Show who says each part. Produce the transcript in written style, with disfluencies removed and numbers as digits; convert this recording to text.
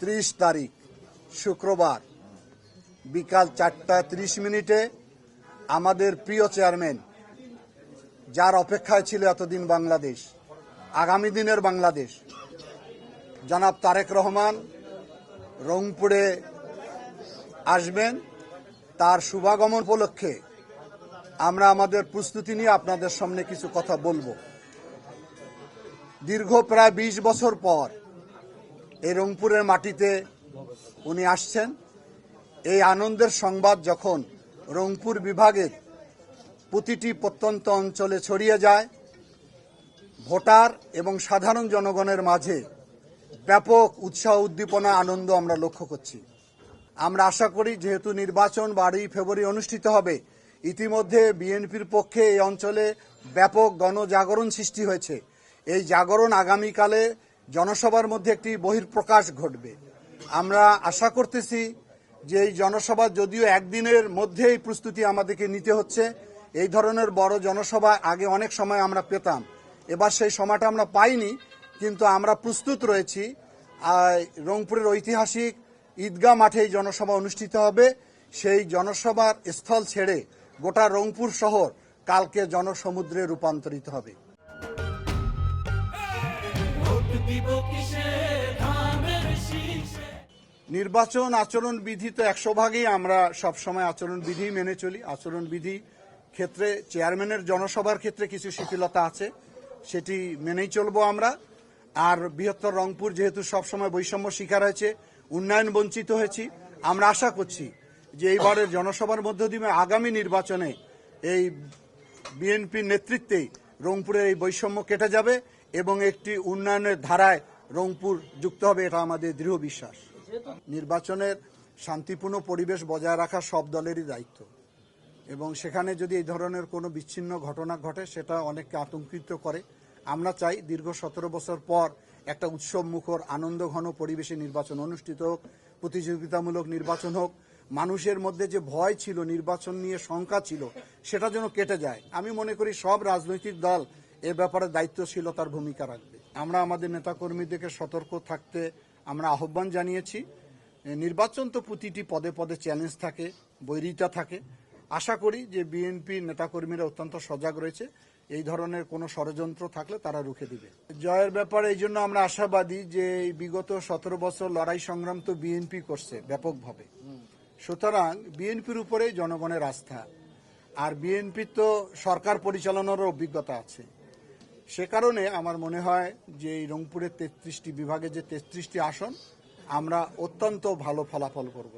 Speaker 1: 30 তারিখ শুক্রবার বিকাল 4:30 আমাদের প্রিয় চেয়ারম্যান, যার অপেক্ষায় ছিল এতদিন বাংলাদেশ, আগামী দিনের বাংলাদেশ, জনাব তারেক রহমান রংপুরে আসবেন। তার শুভাগমন উপলক্ষে আমরা আমাদের প্রস্তুতি নিয়ে আপনাদের সামনে কিছু কথা বলবো। দীর্ঘ প্রায় 20 বছর পর এই রংপুরের মাটিতে উনি আসছেন। এই আনন্দের সংবাদ যখন রংপুর বিভাগের প্রতিটি প্রত্যন্ত অঞ্চলে ছড়িয়ে যায়, ভোটার এবং সাধারণ জনগণের মাঝে ব্যাপক উৎসাহ, উদ্দীপনা, আনন্দ আমরা লক্ষ্য করছি। আমরা আশা করি, যেহেতু নির্বাচন 12 ফেব্রুয়ারি অনুষ্ঠিত হবে, ইতিমধ্যে বিএনপির পক্ষে এই অঞ্চলে ব্যাপক গণজাগরণ সৃষ্টি হয়েছে। এই জাগরণ আগামীকালে জনসভার মধ্যে একটি বহিঃপ্রকাশ ঘটবে। আমরা আশা করতেছি যে এই জনসভা, যদিও একদিনের মধ্যেই প্রস্তুতি আমাদেরকে নিতে হচ্ছে, এই ধরনের বড় জনসভা আগে অনেক সময় আমরা পেতাম, এবার সেই সময়টা আমরা পাইনি, কিন্তু আমরা প্রস্তুত রয়েছি। রংপুরের ঐতিহাসিক ঈদগাহ মাঠে এই জনসভা অনুষ্ঠিত হবে। সেই জনসভার স্থল ছেড়ে গোটা রংপুর শহর কালকে জনসমুদ্রে রূপান্তরিত হবে। নির্বাচন আচরণ বিধি তো 100 ভাগই আমরা সবসময় আচরণ বিধি মেনে চলি। আচরণ বিধি ক্ষেত্রে চেয়ারম্যানের জনসভার ক্ষেত্রে কিছু শিথিলতা আছে, সেটি মেনেই চলবো আমরা। আর বৃহত্তর রংপুর যেহেতু সবসময় বৈষম্য শিকার হয়েছে, উন্নয়ন বঞ্চিত হয়েছি, আমরা আশা করছি যে এইবারের জনসভার মধ্য দিয়ে আগামী নির্বাচনে এই বিএনপির নেতৃত্বে রংপুরের এই বৈষম্য কেটে যাবে এবং একটি উন্নয়নের ধারায় রংপুর যুক্ত হবে, এটা আমাদের দৃঢ় বিশ্বাস। নির্বাচনের শান্তিপূর্ণ পরিবেশ বজায় রাখা সব দলেরই দায়িত্ব, এবং সেখানে যদি এই ধরনের কোনো বিচ্ছিন্ন ঘটনা ঘটে, সেটা অনেককে আতঙ্কিত করে। আমরা চাই দীর্ঘ 17 বছর পর একটা উৎসব মুখর, আনন্দ ঘন পরিবেশে নির্বাচন অনুষ্ঠিত হোক, প্রতিযোগিতামূলক নির্বাচন হোক। মানুষের মধ্যে যে ভয় ছিল, নির্বাচন নিয়ে শঙ্কা ছিল, সেটা যেন কেটে যায়। আমি মনে করি সব রাজনৈতিক দল এ ব্যাপারে দায়িত্বশীলতার ভূমিকা রাখবে। আমরা আমাদের নেতাকর্মীদেরকে সতর্ক থাকতে আমরা আহ্বান জানিয়েছি। নির্বাচন তো প্রতিটি পদে পদে চ্যালেঞ্জ থাকে, বৈরিতা থাকে। আশা করি যে বিএনপির নেতাকর্মীরা অত্যন্ত সজাগ রয়েছে, এই ধরনের কোনো ষড়যন্ত্র থাকলে তারা রুখে দিবে। জয়ের ব্যাপারে এই জন্য আমরা আশাবাদী যে বিগত 17 বছর লড়াই সংগ্রাম তো বিএনপি করছে ব্যাপকভাবে, সুতরাং বিএনপির উপরেই জনগণের আস্থা। আর বিএনপি তো সরকার পরিচালনারও অভিজ্ঞতা আছে। সে কারণে আমার মনে হয় যে এই রংপুরের 33টি বিভাগে যে 33টি আসন, আমরা অত্যন্ত ভালো ফলাফল করব।